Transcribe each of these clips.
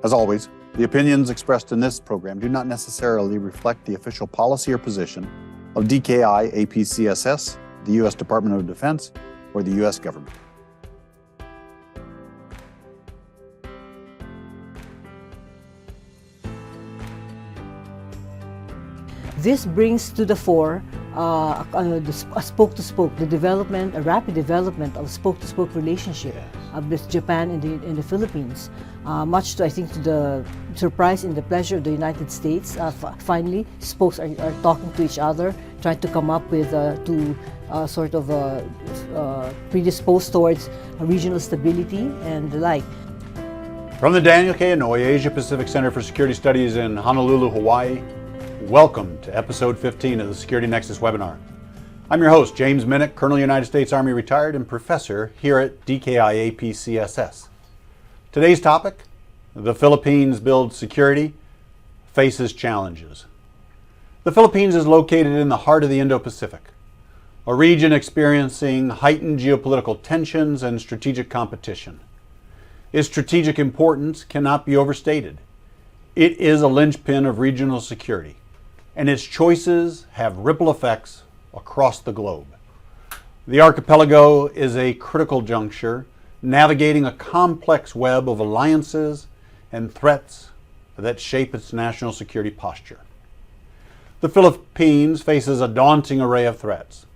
As always, the opinions expressed in this program do not necessarily reflect the official policy or position of DKI APCSS, the U.S. Department of Defense, or the U.S. government. This brings to the fore a spoke-to-spoke, a rapid development of spoke-to-spoke relationship with Japan and the Philippines. Much to, I think, to the surprise and the pleasure of the United States, finally, spokes are talking to each other, trying to come up with predisposed towards regional stability and the like. From the Daniel K. Inouye Asia-Pacific Center for Security Studies in Honolulu, Hawaii, welcome to episode 15 of the Security Nexus webinar. I'm your host, James Minnick, Colonel United States Army retired and professor here at DKI APCSS. Today's topic, the Philippines builds security, faces challenges. The Philippines is located in the heart of the Indo-Pacific, a region experiencing heightened geopolitical tensions and strategic competition. Its strategic importance cannot be overstated. It is a linchpin of regional security, and its choices have ripple effects across the globe. The archipelago is a critical juncture, navigating a complex web of alliances and threats that shape its national security posture. The Philippines faces a daunting array of threats.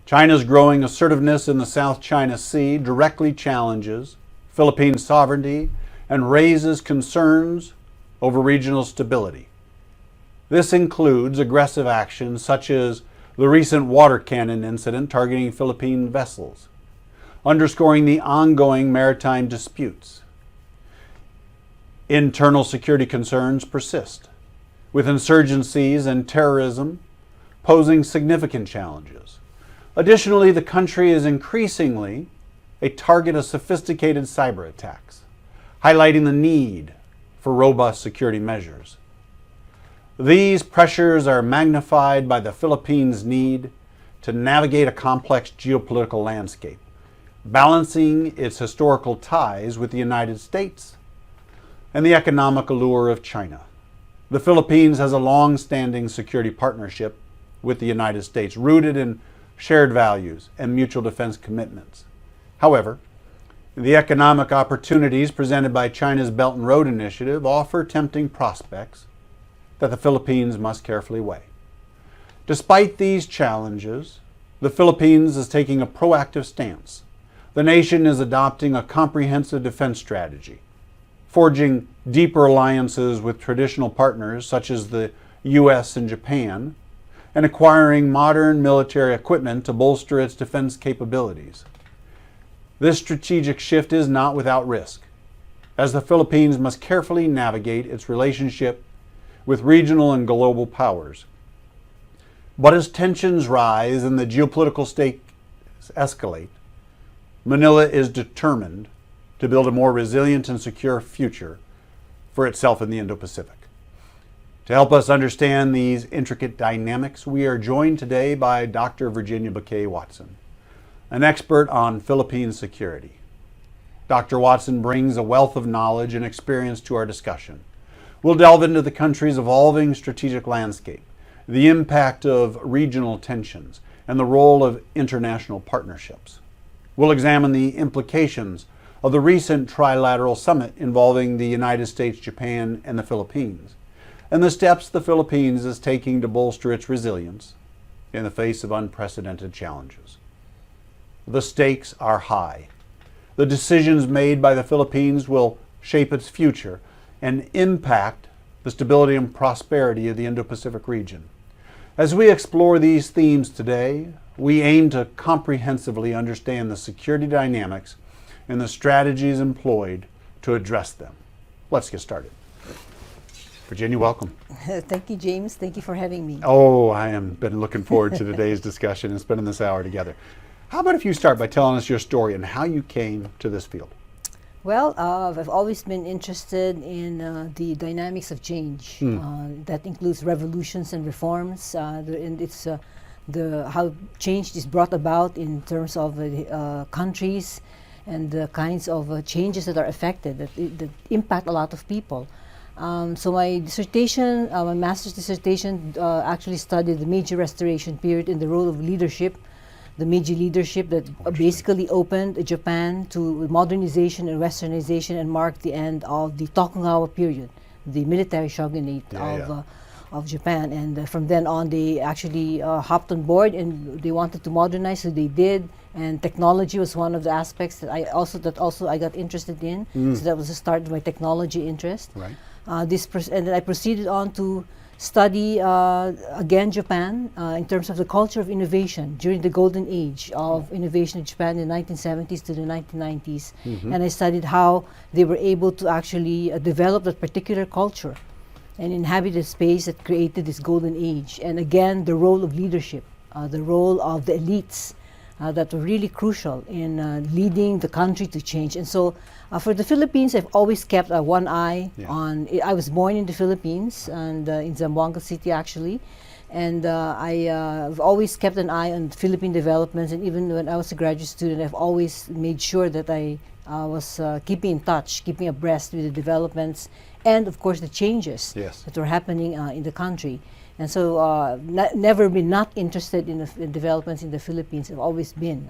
China's growing assertiveness in the South China Sea directly challenges Philippine sovereignty and raises concerns over regional stability. This includes aggressive actions such as the recent water cannon incident targeting Philippine vessels, underscoring the ongoing maritime disputes. Internal security concerns persist, with insurgencies and terrorism posing significant challenges. Additionally, the country is increasingly a target of sophisticated cyber attacks, highlighting the need for robust security measures. These pressures are magnified by the Philippines' need to navigate a complex geopolitical landscape, balancing its historical ties with the United States and the economic allure of China. The Philippines has a long-standing security partnership with the United States, rooted in shared values and mutual defense commitments. However, the economic opportunities presented by China's Belt and Road Initiative offer tempting prospects that the Philippines must carefully weigh. Despite these challenges, the Philippines is taking a proactive stance. The nation is adopting a comprehensive defense strategy, forging deeper alliances with traditional partners such as the U.S. and Japan, and acquiring modern military equipment to bolster its defense capabilities. This strategic shift is not without risk, as the Philippines must carefully navigate its relationship with regional and global powers. But as tensions rise and the geopolitical stakes escalate, Manila is determined to build a more resilient and secure future for itself in the Indo-Pacific. To help us understand these intricate dynamics, we are joined today by Dr. Virginia Bakay Watson, an expert on Philippine security. Dr. Watson brings a wealth of knowledge and experience to our discussion. We'll delve into the country's evolving strategic landscape, the impact of regional tensions, and the role of international partnerships. We'll examine the implications of the recent Trilateral summit involving the United States, Japan, and the Philippines, and the steps the Philippines is taking to bolster its resilience in the face of unprecedented challenges. The stakes are high. The decisions made by the Philippines will shape its future and impact the stability and prosperity of the Indo-Pacific region. As we explore these themes today, we aim to comprehensively understand the security dynamics and the strategies employed to address them. Let's get started. Virginia, welcome. Thank you, James. Thank you for having me. Oh, I am been looking forward to today's discussion and spending this hour together. How about if you start by telling us your story and how you came to this field? Well, I've always been interested in the dynamics of change. That includes revolutions and reforms, and it's how change is brought about in terms of countries and the kinds of changes that are affected, that impact a lot of people. So my dissertation, my master's dissertation, actually studied the Meiji Restoration period and the role of leadership, the Meiji leadership that basically opened Japan to modernization and westernization and marked the end of the Tokugawa period, the military shogunate of Japan. And from then on, they actually hopped on board and they wanted to modernize, so they did. And technology was one of the aspects that I got interested in. So that was the start of my technology interest. Right. And then I proceeded on to study again Japan in terms of the culture of innovation during the golden age of innovation in Japan in the 1970s to the 1990s. And I studied how they were able to actually develop that particular culture and inhabit a space that created this golden age. And again, the role of leadership, the role of the elites that were really crucial in leading the country to change. And so for the Philippines, I've always kept one eye on, I was born in the Philippines and in Zamboanga City actually. And I've always kept an eye on Philippine developments, and even when I was a graduate student, I've always made sure that I was keeping in touch, keeping abreast with the developments and of course the changes that were happening in the country. And so never been not interested in the developments in the Philippines. I've always been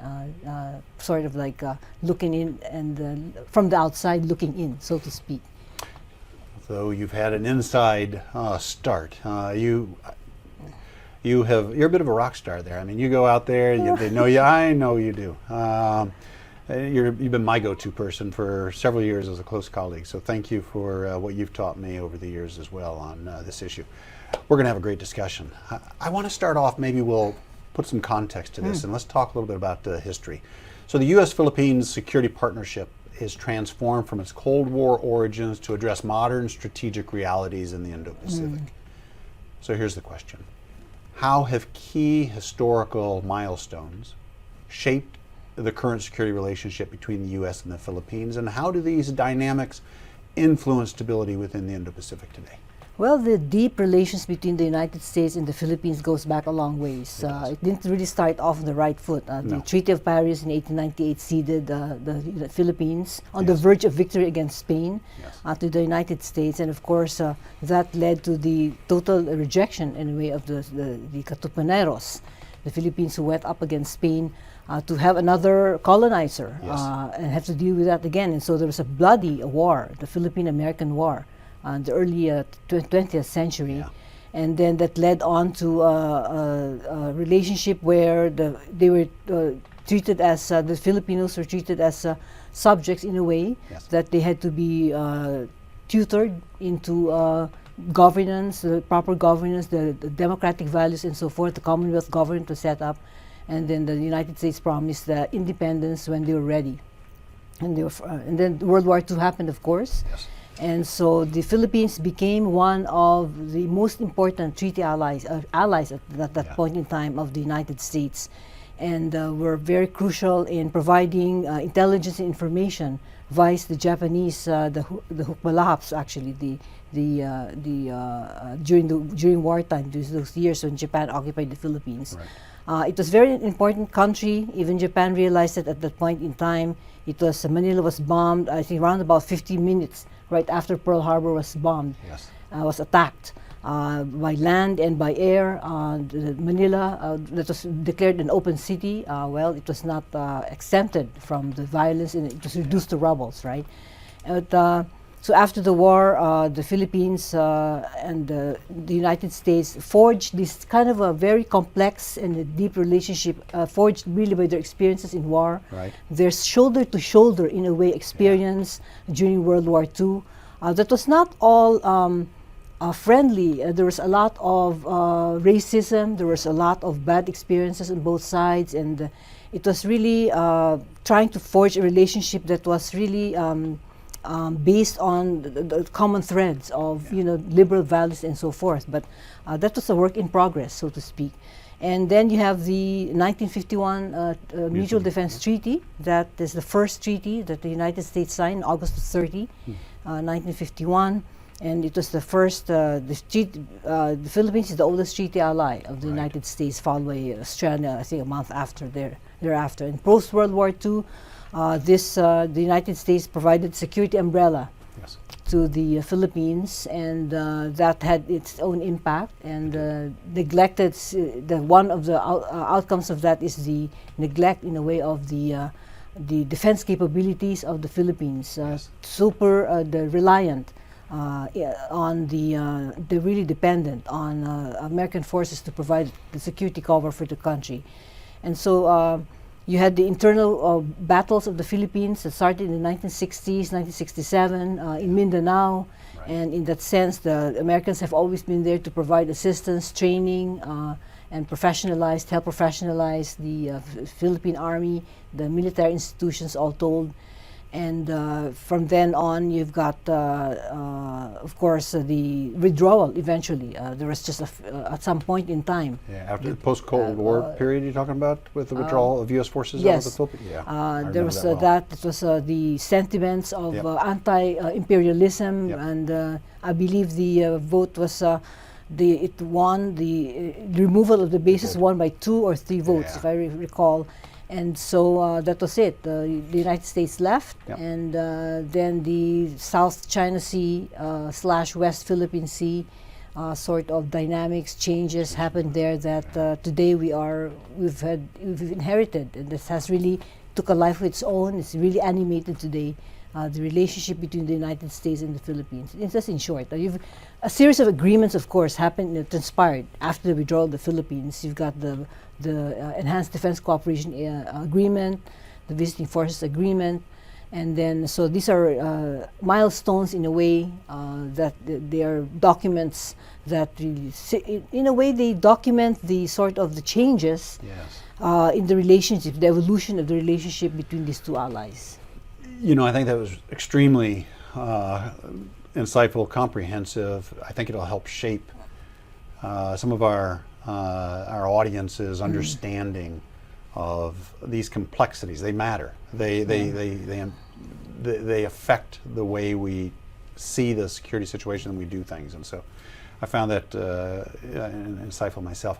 sort of like looking in and from the outside looking in, so to speak. So you've had an inside start. You're a bit of a rock star there. I mean, you go out there, they know you. I know you do. You've been my go-to person for several years as a close colleague. So thank you for what you've taught me over the years as well on this issue. We're going to have a great discussion. I want to start off, maybe we'll put some context to this, and let's talk a little bit about the history. So the U.S.-Philippines Security Partnership is transformed from its Cold War origins to address modern strategic realities in the Indo-Pacific. So here's the question. How have key historical milestones shaped the current security relationship between the U.S. and the Philippines, and how do these dynamics influence stability within the Indo-Pacific today? Well, the deep relations between the United States and the Philippines goes back a long ways. It didn't really start off on the right foot. The Treaty of Paris in 1898 ceded the Philippines on the verge of victory against Spain to the United States, and of course that led to the total rejection in a way of the Katipuneros, the Philippines who went up against Spain to have another colonizer and have to deal with that again. And so there was a bloody war, the Philippine-American War, in the early 20th century. And then that led on to a relationship where they were treated as, the Filipinos were treated as subjects in a way that they had to be tutored into governance, the proper governance, the democratic values and so forth. The Commonwealth government was set up, and then the United States promised independence when they were ready. And then World War II happened, of course. And so the Philippines became one of the most important treaty allies at that point in time of the United States, and were very crucial in providing intelligence and information via the Japanese, the Hukbalahaps actually, during wartime, those years when Japan occupied the Philippines. It was a very important country. Even Japan realized that at that point in time. Manila was bombed, I think around about 50 minutes right after Pearl Harbor was bombed, was attacked by land and by air. Manila, that was declared an open city, well, it was not exempted from the violence, and it was reduced to rubbles, right? So after the war, the Philippines and the United States forged this kind of a very complex and a deep relationship, forged really by their experiences in war, their shoulder-to-shoulder, in a way, experience during World War II. That was not all friendly. There was a lot of racism, there was a lot of bad experiences on both sides, and it was really trying to forge a relationship that was really based on the common threads of liberal values and so forth, but that was a work in progress, so to speak. And then you have the 1951 Mutual Defense Treaty. That is the first treaty that the United States signed August 30, 1951, and it was the first. The Philippines is the oldest treaty ally of the United States, followed by Australia, I think a month after thereafter. And post World War II. The United States provided security umbrella Yes. to the Philippines, and that had its own impact, and neglected. One of the outcomes of that is the neglect, in a way, of the defense capabilities of the Philippines. Yes. The reliant on they're really dependent on American forces to provide the security cover for the country, and so. You had the internal battles of the Philippines that started in the 1960s, 1967 in Mindanao. Right. And in that sense, the Americans have always been there to provide assistance, training, and help professionalize the Philippine Army, the military institutions, all told. And from then on, you've got, of course, the withdrawal eventually. There was just at some point in time. Yeah, after the post-Cold War period you're talking about, with the withdrawal of U.S. forces out of the Yes. Philippines? Yeah, There was well. it was the sentiments of Yep. anti-imperialism, Yep. and I believe the vote was, it won, the removal of the bases won by 2 or 3 votes, Yeah. if I recall. And so that was it. The United States left, Yep. and then the South China Sea / West Philippine Sea sort of dynamics, changes happened there that today we've inherited, and this has really took a life of its own. It's really animated today. The relationship between the United States and the Philippines. It's just in short. A series of agreements, of course, transpired after the withdrawal of the Philippines. You've got the Enhanced Defense Cooperation Agreement, the Visiting Forces Agreement, and then so these are milestones in a way that they are documents that really, in a way, they document the sort of the changes Yes. in the relationship, the evolution of the relationship between these two allies. You know, I think that was extremely insightful, comprehensive. I think it'll help shape some of our audience's understanding of these complexities. They matter. They affect the way we see the security situation and we do things. And so I found that insightful myself.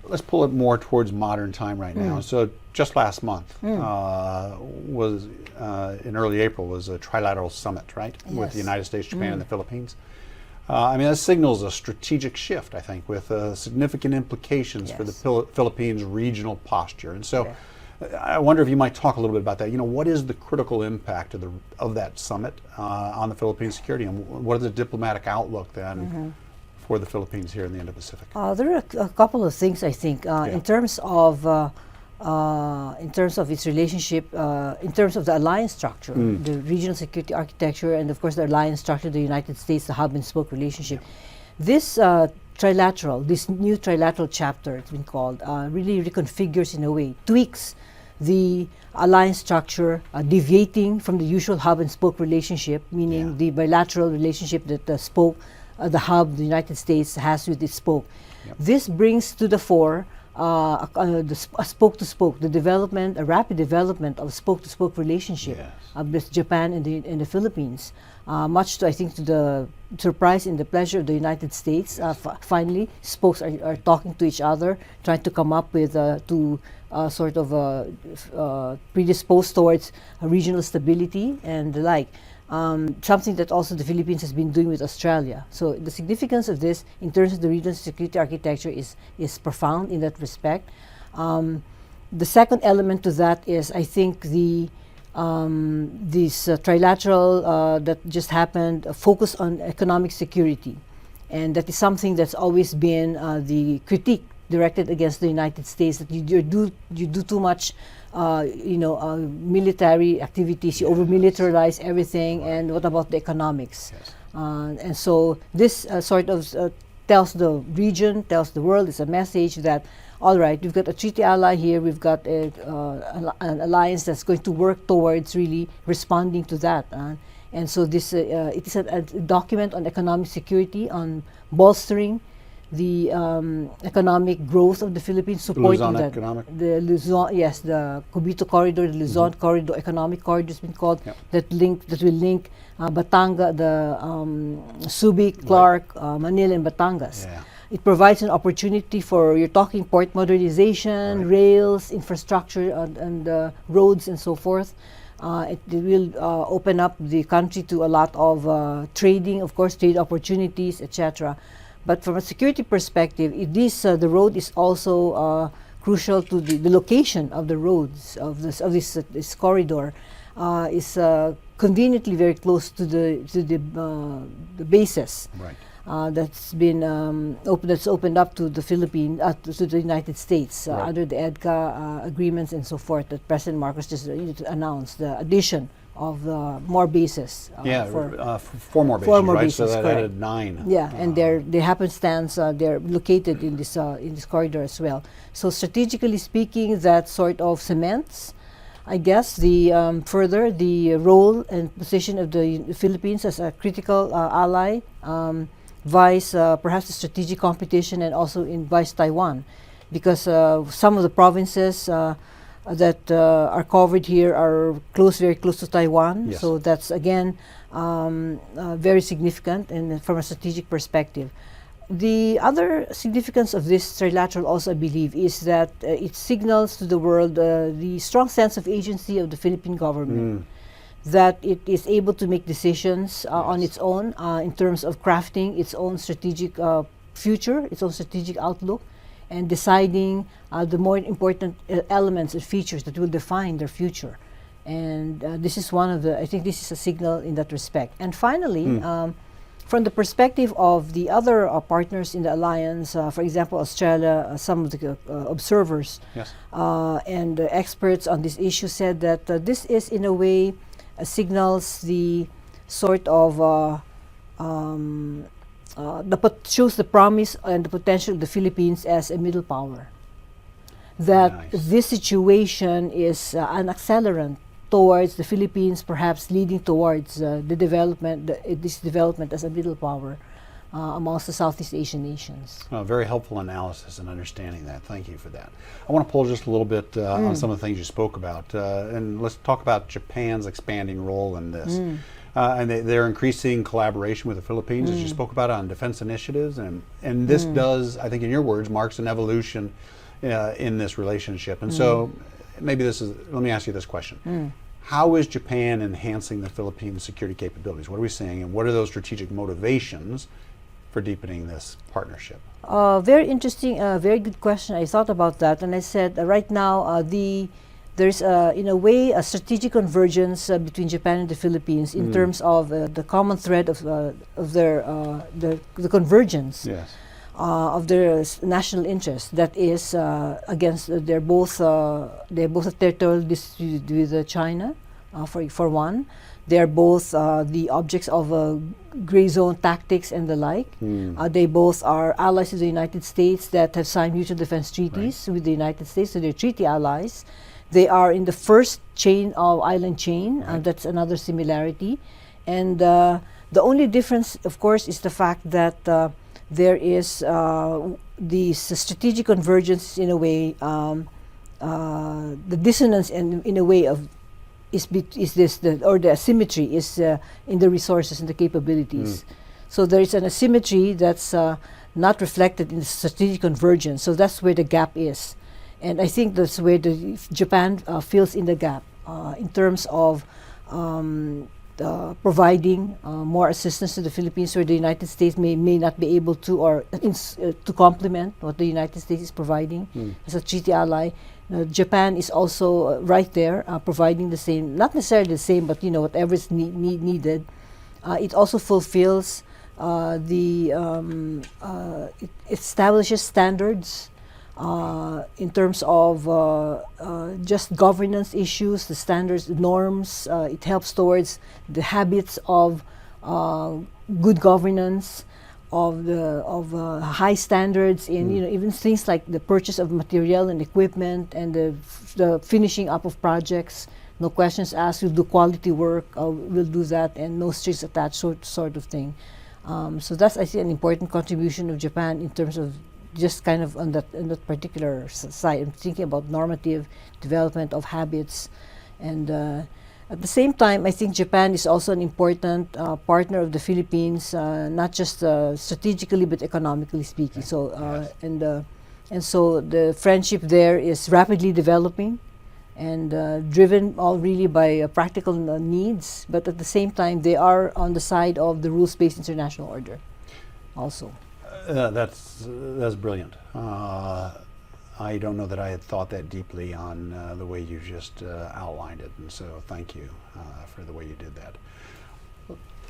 Let's pull it more towards modern time right now. So just last month was, in early April, was a Trilateral summit, right? With Yes. the United States, Japan, and the Philippines. I mean, that signals a strategic shift, I think, with significant implications for the Yes. Philippines' regional posture. And so I wonder if you might talk a little bit about that. You know, what is the critical impact of that summit on the Philippine security, and what is the diplomatic outlook then for the Philippines here in the Indo-Pacific? There are a couple of things, I think, in terms of its relationship, in terms of the alliance structure, the regional security architecture, and of course the alliance structure, the United States, the hub and spoke relationship. This new trilateral chapter, it's been called, really reconfigures, in a way, tweaks the alliance structure, deviating from the usual hub and spoke relationship, meaning the bilateral relationship that the hub, the United States, has with its spoke. This brings to the fore spoke-to-spoke, a rapid development of spoke-to-spoke relationship with Japan and the Philippines. Much to, I think, to the surprise and the pleasure of the United States, finally, spokes are talking to each other, trying to come up with predisposed towards regional stability and the like. Something that also the Philippines has been doing with Australia. So the significance of this in terms of the regional security architecture is profound in that respect. The second element to that is, I think, this trilateral that just happened focus on economic security, and that is something that's always been the critique directed against the United States, that you do too much military activities, you over-militarize everything, and what about the economics? And so this tells the region, tells the world, it's a message that, all right, we've got a treaty ally here, we've got an alliance that's going to work towards really responding to that. And so this it is a document on economic security, on bolstering the economic growth of the Philippines, supporting Luzon that. economic? The Luzon, yes, the Cubito corridor, the Luzon corridor, economic corridor has been called, that will link Batanga, the Subic, Clark, Manila, and Batangas. It provides an opportunity for, you're talking port modernization, rails, infrastructure, and roads, and so forth. It will open up the country to a lot of trading, of course, trade opportunities, etc. But from a security perspective, the road is also crucial to the location of the roads of this corridor. Is conveniently very close to the bases. Right. That's been that's opened up to the Philippines, to the United States Right. under the EDCA agreements and so forth that President Marcos just announced the addition of more bases. Four more bases, four more right? bases, So that correct. added 9. Yeah, and they happenstance they're located in this corridor as well. So strategically speaking, that sort of cements, I guess, the further the role and position of the Philippines as a critical ally, vice perhaps the strategic competition, and also vice Taiwan, because some of the provinces that are covered here are very close to Taiwan. Yes. So that's again very significant, and from a strategic perspective. The other significance of this trilateral also, I believe, is that it signals to the world the strong sense of agency of the Philippine government, that it is able to make decisions on its own in terms of crafting its own strategic future, its own strategic outlook, and deciding the more important elements and features that will define their future. And this is I think this is a signal in that respect. And finally, from the perspective of the other partners in the alliance, for example, Australia, some of the observers Yes. and experts on this issue said that this is, in a way, signals the sort of shows the promise and the potential of the Philippines as a middle power. That Nice. this situation is an accelerant towards the Philippines, perhaps leading towards this development as a middle power amongst the Southeast Asian nations. Very helpful analysis and understanding that. Thank you for that. I want to pull just a little bit on some of the things you spoke about, and let's talk about Japan's expanding role in this. And they're increasing collaboration with the Philippines, as you spoke about, on defense initiatives, and this does, I think in your words, marks an evolution in this relationship. And so maybe let me ask you this question. How is Japan enhancing the Philippines' security capabilities? What are we seeing, and what are those strategic motivations for deepening this partnership? Very interesting, very good question. I thought about that, and I said right now there's in a way a strategic convergence between Japan and the Philippines in terms of the common thread of their the convergence. Yes. Of their national interest, that is against they're both a territorial dispute with China, for one. They are both the objects of gray zone tactics and the like. They both are allies of the United States that have signed mutual defense treaties with the United States, so they're treaty allies. They are in the first island chain. That's another similarity, and the only difference, of course, is the fact that there is the strategic convergence in a way, the dissonance in a way of the asymmetry is in the resources and the capabilities. So there is an asymmetry that's not reflected in the strategic convergence. So that's where the gap is, and I think that's where Japan fills in the gap in terms of providing more assistance to the Philippines, where the United States may not be able to, or to complement what the United States is providing as a treaty ally. Japan is also right there, providing the same, not necessarily the same, but whatever is needed. It also fulfills it establishes standards in terms of just governance issues, the standards, the norms. It helps towards the habits of good governance, of high standards in even things like the purchase of material and equipment and the finishing up of projects. No questions asked. We'll do quality work. We'll do that, and no strings attached, sort of thing. So that's, I think, an important contribution of Japan in terms of just kind of on that particular side. I'm thinking about normative development of habits, and at the same time, I think Japan is also an important partner of the Philippines, not just strategically but economically speaking. So and so the friendship there is rapidly developing, and driven all really by practical needs, but at the same time they are on the side of the rules-based international order also. That's brilliant. I don't know that I had thought that deeply on the way you just outlined it, and so thank you for the way you did that.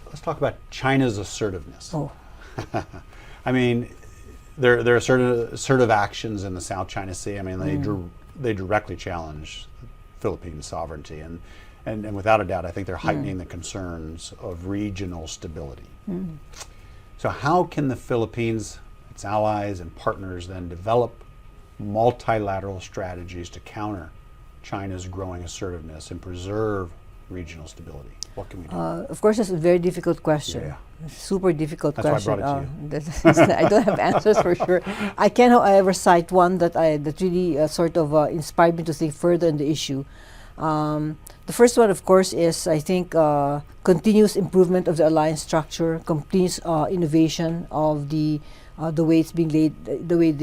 Let's talk about China's assertiveness. Oh. I mean, there are assertive actions in the South China Sea. I mean, they directly challenge Philippine sovereignty, and without a doubt, I think they're heightening the concerns of regional stability. So how can the Philippines, its allies and partners, then develop multilateral strategies to counter China's growing assertiveness and preserve regional stability? What can we do? Of course, it's a very difficult question. Yeah. Super difficult That's question. why I brought it to you. I don't have answers for sure. I can, however, cite one that really sort of inspired me to think further on the issue. The first one, of course, is I think continuous improvement of the alliance structure, continuous innovation of the way it's being laid, the way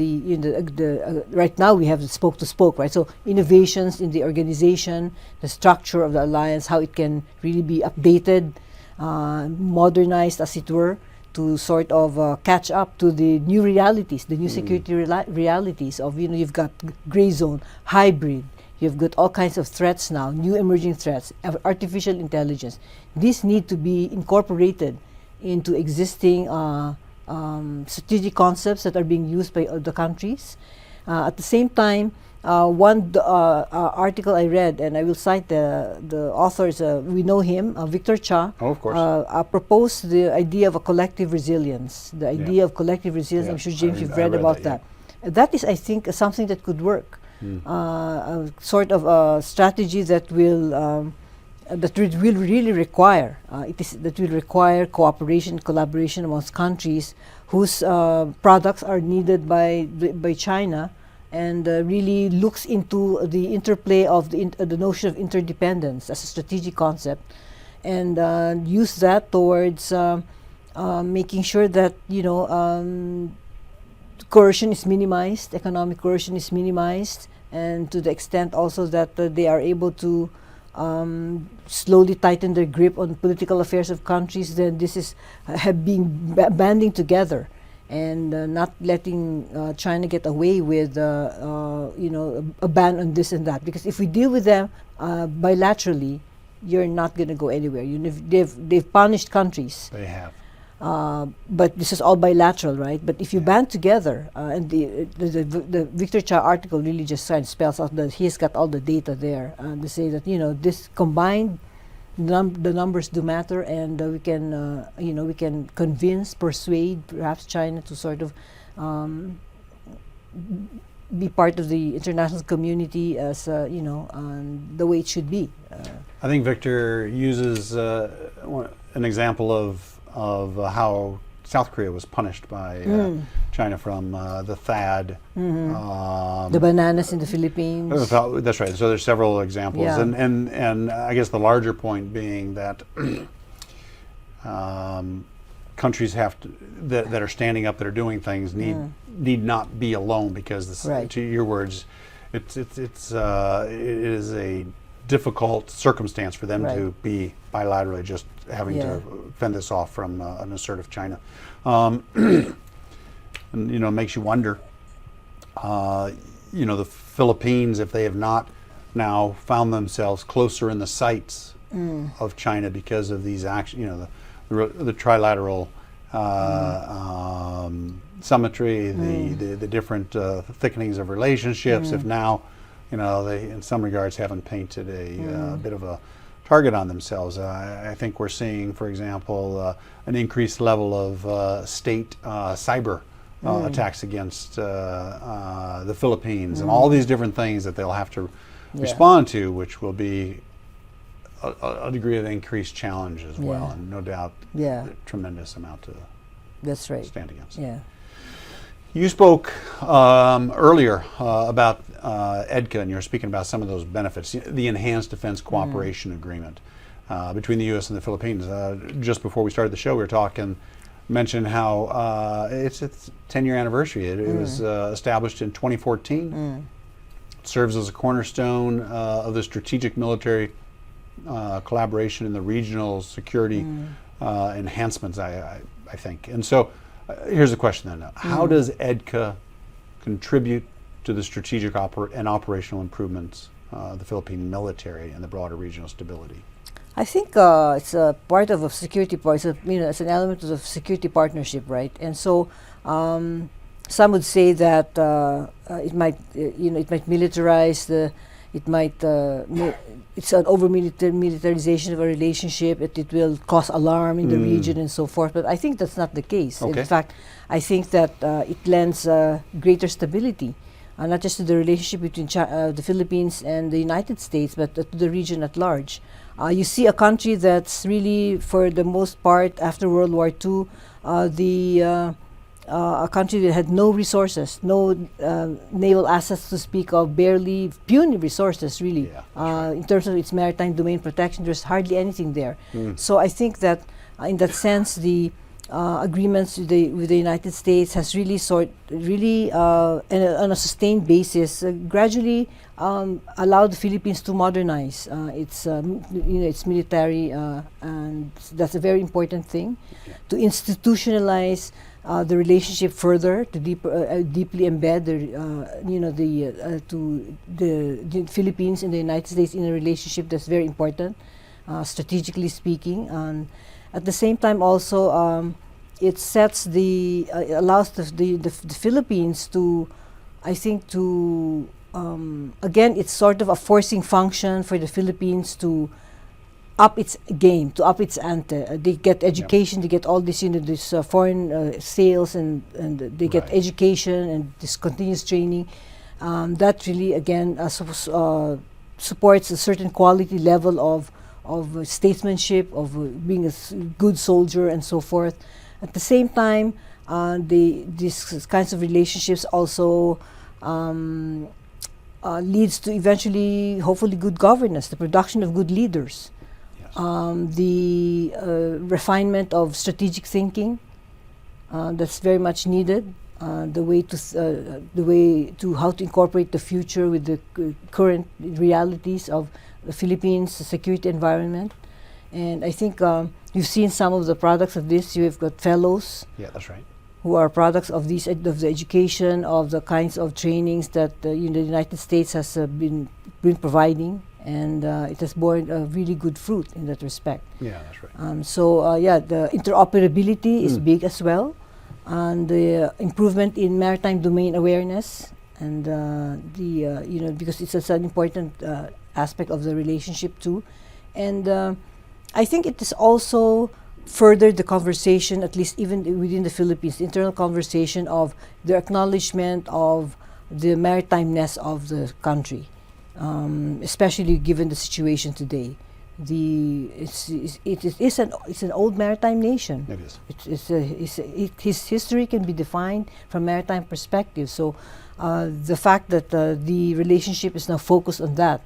right now we have the spoke to spoke, right? So innovations in the organization, the structure of the alliance, how it can really be updated, modernized, as it were, to sort of catch up to the new realities, the new security realities of, you've got gray zone, hybrid, you've got all kinds of threats now, new emerging threats, artificial intelligence. These need to be incorporated into existing strategic concepts that are being used by the countries. At the same time, one article I read, and I will cite the authors, we know him, Victor Cha, of course. proposed the idea of a collective resilience. The idea of collective resilience, I'm sure, James, you've read about that. That is, I think, something that could work. A sort of a strategy that will really require that will require cooperation, collaboration amongst countries whose products are needed by China, and really looks into the interplay of the notion of interdependence as a strategic concept, and use that towards making sure that coercion is minimized, economic coercion is minimized, and to the extent also that they are able to slowly tighten their grip on political affairs of countries. Then this is have been banding together and not letting China get away with a ban on this and that. Because if we deal with them bilaterally, you're not going to go anywhere. They've punished countries. They have. But this is all bilateral, right? But if you band together, and the Victor Cha article really just spells out that he's got all the data there, to say that this combined, the numbers do matter, and we can convince, persuade perhaps China to sort of be part of the international community as the way it should be. I think Victor uses an example of how South Korea was punished by China from the THAAD. The bananas in the Philippines. That's right. So there's several examples, Yeah. and I guess the larger point being that countries that are standing up, that are doing things, need not be alone, because this, Right. to your words, it is a difficult circumstance for them to be bilaterally just having to fend this off from an assertive China. And it makes you wonder, the Philippines, if they have not now found themselves closer in the sights of China because of these actions, the trilateral symmetry, the different thickenings of relationships, if now they, in some regards, haven't painted a bit of a target on themselves. I think we're seeing, for example, an increased level of state cyber attacks against the Philippines, and all these different things that they'll have to respond to, which will be a degree of increased challenge as well, and no doubt a tremendous amount to stand against. Yeah. You spoke earlier about EDCA, and you were speaking about some of those benefits, the Enhanced Defense Cooperation Agreement between the U.S. and the Philippines. Just before we started the show, we were talking, mentioned how it's its 10-year anniversary. It was established in 2014. serves as a cornerstone of the strategic military collaboration in the regional security enhancements, I think. And so here's the question then. How does EDCA contribute to the strategic and operational improvements of the Philippine military and the broader regional stability? I think it's a part of a security part. It's an element of a security partnership, right? And so some would say that it might militarize it's an militarization of a relationship. It will cause alarm in the region and so forth. But I think that's not the case. Okay. In fact, I think that it lends greater stability, not just to the relationship between the Philippines and the United States, but to the region at large. You see a country that's really, for the most part, after World War II, a country that had no resources, no naval assets to speak of, barely puny resources, really. In terms of its maritime domain protection, there's hardly anything there. So I think that, in that sense, the agreements with the United States has really on a sustained basis, gradually allowed the Philippines to modernize its military, and that's a very important thing. To institutionalize the relationship further, to deeply embed the Philippines and the United States in a relationship that's very important, strategically speaking. And at the same time, also it sets allows the Philippines to, I think, to again, it's sort of a forcing function for the Philippines to up its game, to up its ante. They get education, they get all this, this foreign sales, and they get education and this continuous training. That really, again, supports a certain quality level of statesmanship, of being a good soldier, and so forth. At the same time, these kinds of relationships also leads to eventually, hopefully, good governance, the production of good leaders. The refinement of strategic thinking that's very much needed. The way to how to incorporate the future with the current realities of the Philippines security environment. And I think you've seen some of the products of this. You've got fellows. Yeah, that's right. Who are products of these of the education, of the kinds of trainings that the United States has been providing. And it has borne a really good fruit in that respect. Yeah, that's right. The interoperability is big as well, and the improvement in maritime domain awareness, and because it's an important aspect of the relationship too. And I think it is also furthered the conversation, at least even within the Philippines, the internal conversation of the acknowledgement of the maritimeness of the country. Especially given the situation today, it's an old maritime nation. It is. His history can be defined from maritime perspective. So the fact that the relationship is now focused on that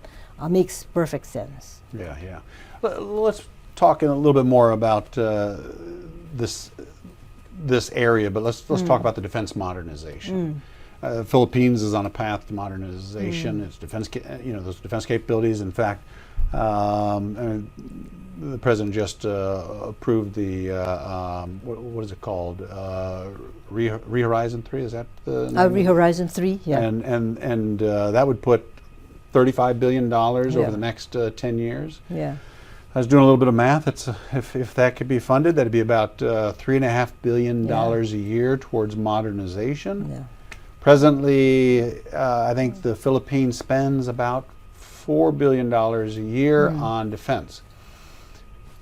makes perfect sense. Yeah. Let's talk a little bit more about this area, but let's talk about the defense modernization. Philippines is on a path to modernization. Its defense, those defense capabilities. In fact, the president just approved the what is it called? Rehorizon 3. Is that the name? Rehorizon 3. Yeah. And that would put $35 billion over the next 10 years. Yeah. I was doing a little bit of math. If that could be funded, that'd be about $3.5 billion a year towards modernization. Yeah. Presently, I think the Philippines spends about $4 billion a year on defense.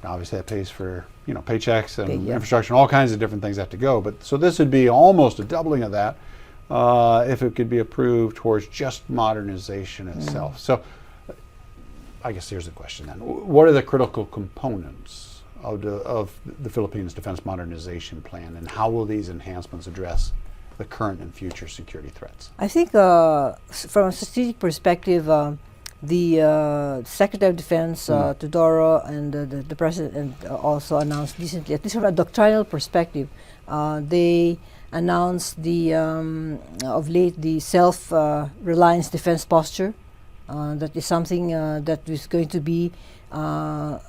Now, obviously, that pays for paychecks and infrastructure and all kinds of different things have to go. But so this would be almost a doubling of that if it could be approved towards just modernization itself. So, I guess here's the question then: what are the critical components of the Philippines Defense Modernization Plan, and how will these enhancements address the current and future security threats? I think from a strategic perspective, the Secretary of Defense, Tudoro, and the President also announced recently, at least from a doctrinal perspective, they announced the of late the self-reliance defense posture. That is something that is going to be the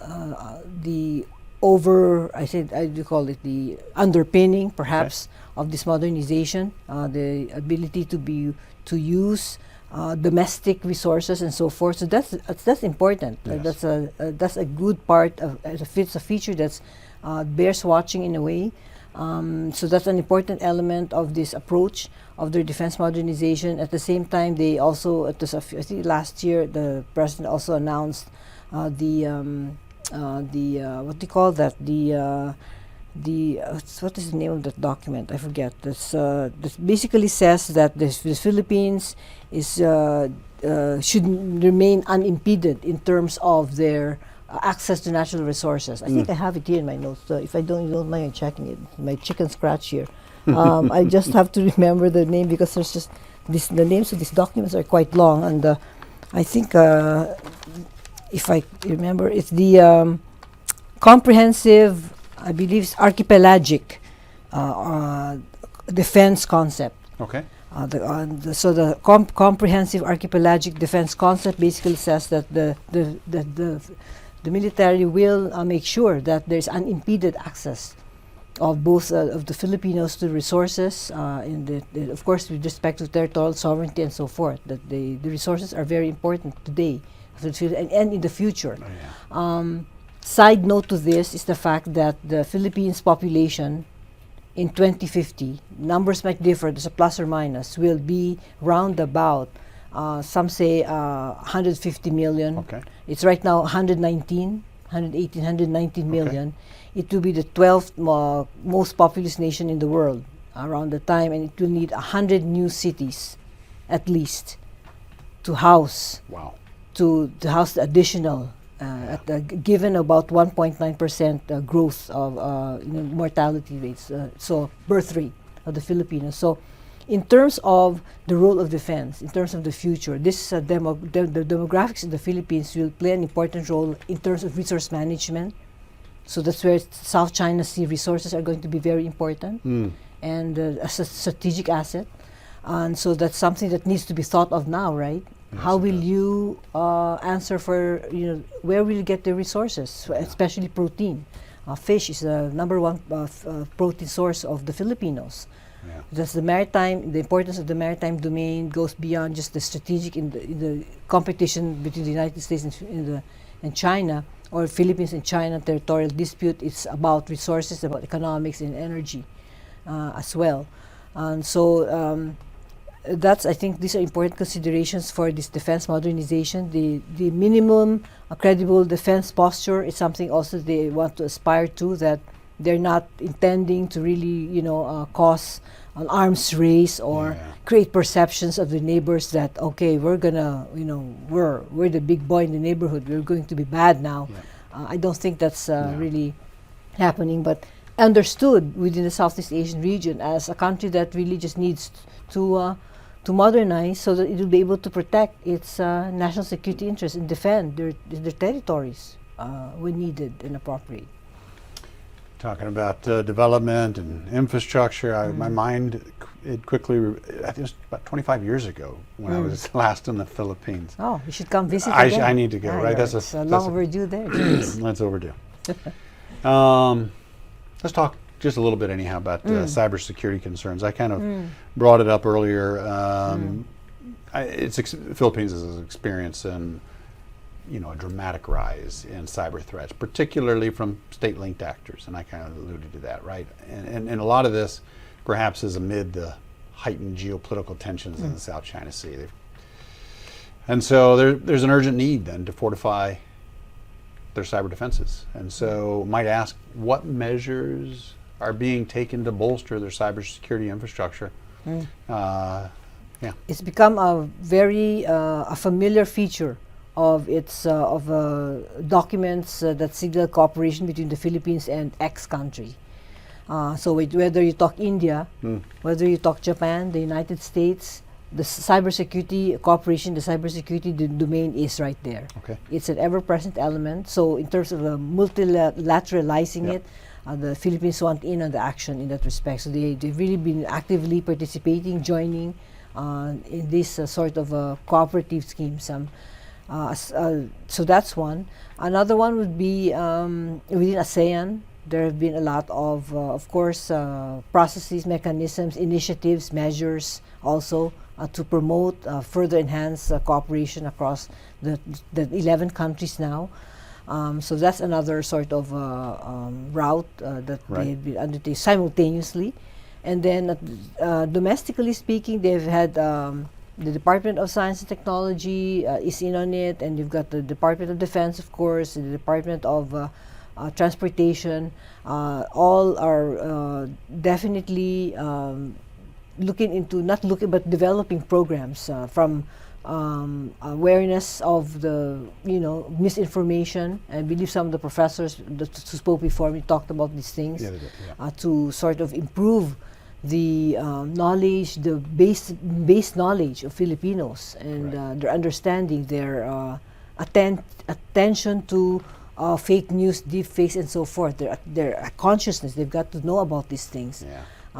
I do call it the underpinning, perhaps, of this modernization, the ability to use domestic resources and so forth. So that's important. Yes. That's a good part of it's a feature that's bears watching in a way. So that's an important element of this approach of their defense modernization. At the same time, they also, I think last year, the president also announced what do you call that? What is the name of that document? I forget. This basically says that the Philippines should remain unimpeded in terms of their access to natural resources. I think I have it here in my notes. So if you don't mind checking it, my chicken scratch here. I just have to remember the name because there's just the names of these documents are quite long, and I think if I remember, it's the comprehensive, I believe, it's archipelagic defense concept. Okay. The comprehensive archipelagic defense concept basically says that the military will make sure that there's unimpeded access of both of the Filipinos to resources, of course, with respect to territorial sovereignty and so forth. That the resources are very important today, and in the future. Oh, yeah. Side note to this is the fact that the Philippines population in 2050, numbers might differ, there's a plus or minus, will be round about, some say 150 million. Okay. It's right now 119 million. It will be the 12th most populous nation in the world around the time, and it will need 100 new cities at least to house the additional given about 1.9% growth of mortality rates, so birth rate of the Filipinos. So in terms of the role of defense, in terms of the future, this the demographics in the Philippines will play an important role in terms of resource management. So that's where South China Sea resources are going to be very important and as a strategic asset. And so that's something that needs to be thought of now, right? Yes, how will you answer for, where will you get the resources, especially protein? Fish is the number one protein source of the Filipinos. Yeah. Because the importance of the maritime domain goes beyond just the strategic in the competition between the United States and China, or Philippines and China territorial dispute. It's about resources, about economics and energy as well. And so I think these are important considerations for this defense modernization. The minimum credible defense posture is something also they want to aspire to, that they're not intending to really, cause an arms race or create perceptions of the neighbors that, okay, we're gonna, we're the big boy in the neighborhood, we're going to be bad now. Yeah. I don't think that's really happening, but understood within the Southeast Asian region as a country that really just needs to modernize so that it will be able to protect its national security interests and defend their territories when needed and appropriate. Talking about development and infrastructure, my mind, it quickly, I think it was about 25 years ago when I was last in the Philippines. Oh, you should come visit again. I need to go, right? That's long overdue there. That's overdue. Let's talk just a little bit anyhow about cybersecurity concerns. I kind of brought it up earlier. Philippines is experiencing a dramatic rise in cyber threats, particularly from state-linked actors, and I kind of alluded to that, right? And a lot of this perhaps is amid the heightened geopolitical tensions in the South China Sea. And so there's an urgent need then to fortify their cyber defenses. And so might ask, what measures are being taken to bolster their cybersecurity infrastructure? It's become a very a familiar feature of its documents that signal cooperation between the Philippines and X country. So whether you talk India, whether you talk Japan, the United States, the cybersecurity cooperation, the cybersecurity domain is right there. Okay. It's an ever-present element. So in terms of multilateralizing it, the Philippines want in on the action in that respect. So they've really been actively participating, joining in this sort of cooperative schemes. So that's one. Another one would be within ASEAN. There have been a lot of course, processes, mechanisms, initiatives, measures also to promote, further enhance cooperation across the 11 countries now. So that's another sort of route that they've been undertaking simultaneously. And then domestically speaking, they've had the Department of Science and Technology is in on it, and you've got the Department of Defense, of course, the Department of Transportation. All are definitely looking into, not looking, but developing programs from awareness of the, misinformation. I believe some of the professors who spoke before me talked about these things, to sort of improve the knowledge, the base knowledge of Filipinos, and their understanding, their attention to fake news, deep fakes, and so forth. Their consciousness, they've got to know about these things.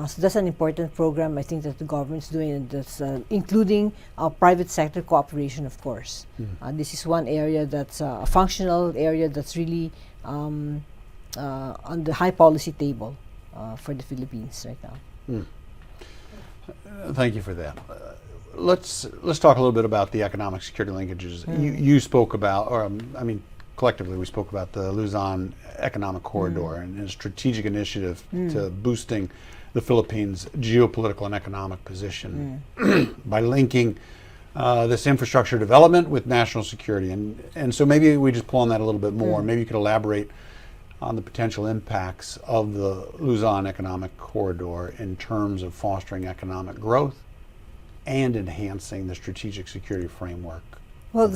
So that's an important program, I think, that the government's doing, and that's including private sector cooperation, of course. This is one area that's a functional area that's really on the high policy table for the Philippines right now. Thank you for that. Let's talk a little bit about the economic security linkages. You spoke about, or collectively we spoke about the Luzon Economic Corridor and a strategic initiative to boosting the Philippines' geopolitical and economic position by linking this infrastructure development with national security. And so maybe we just pull on that a little bit more. Maybe you could elaborate on the potential impacts of the Luzon Economic Corridor in terms of fostering economic growth and enhancing the strategic security framework. Well,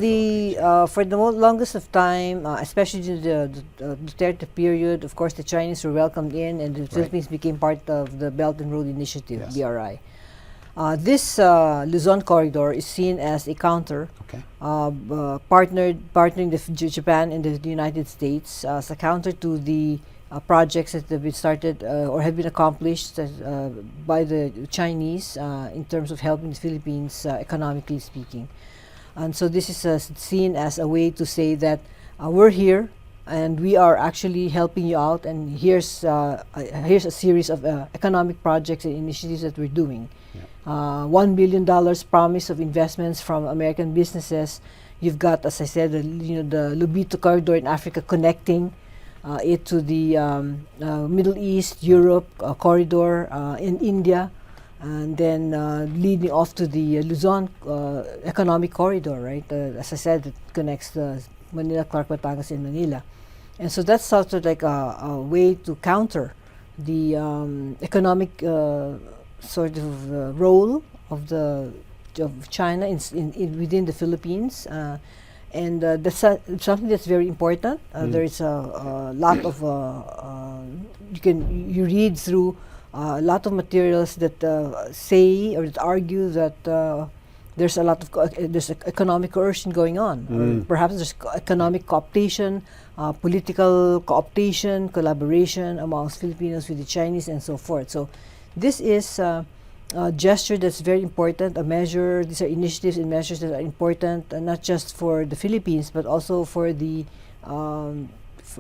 for the longest of time, especially during the Duterte period, of course, the Chinese were welcomed in, and the Philippines became part of the Belt and Road Initiative, BRI. This Luzon corridor is seen as a counter, partnering Japan and the United States as a counter to the projects that have been started or have been accomplished by the Chinese in terms of helping the Philippines economically speaking. And so this is seen as a way to say that we're here and we are actually helping you out, and here's a series of economic projects and initiatives that we're doing. $1 billion promise of investments from American businesses. You've got, as I said, the Lobito corridor in Africa connecting it to the Middle East, Europe corridor in India, and then leading off to the Luzon economic corridor, right? As I said, it connects the Manila, Clark, Batangas, and Manila. And so that's sort of like a way to counter the economic sort of role of China within the Philippines, and that's something that's very important. There is a lot of you read through a lot of materials that say or that argue that there's a lot of there's economic coercion going on. Perhaps there's economic cooptation, political cooptation, collaboration amongst Filipinos with the Chinese, and so forth. So this is a gesture that's very important, a measure. These are initiatives and measures that are important, not just for the Philippines, but also for the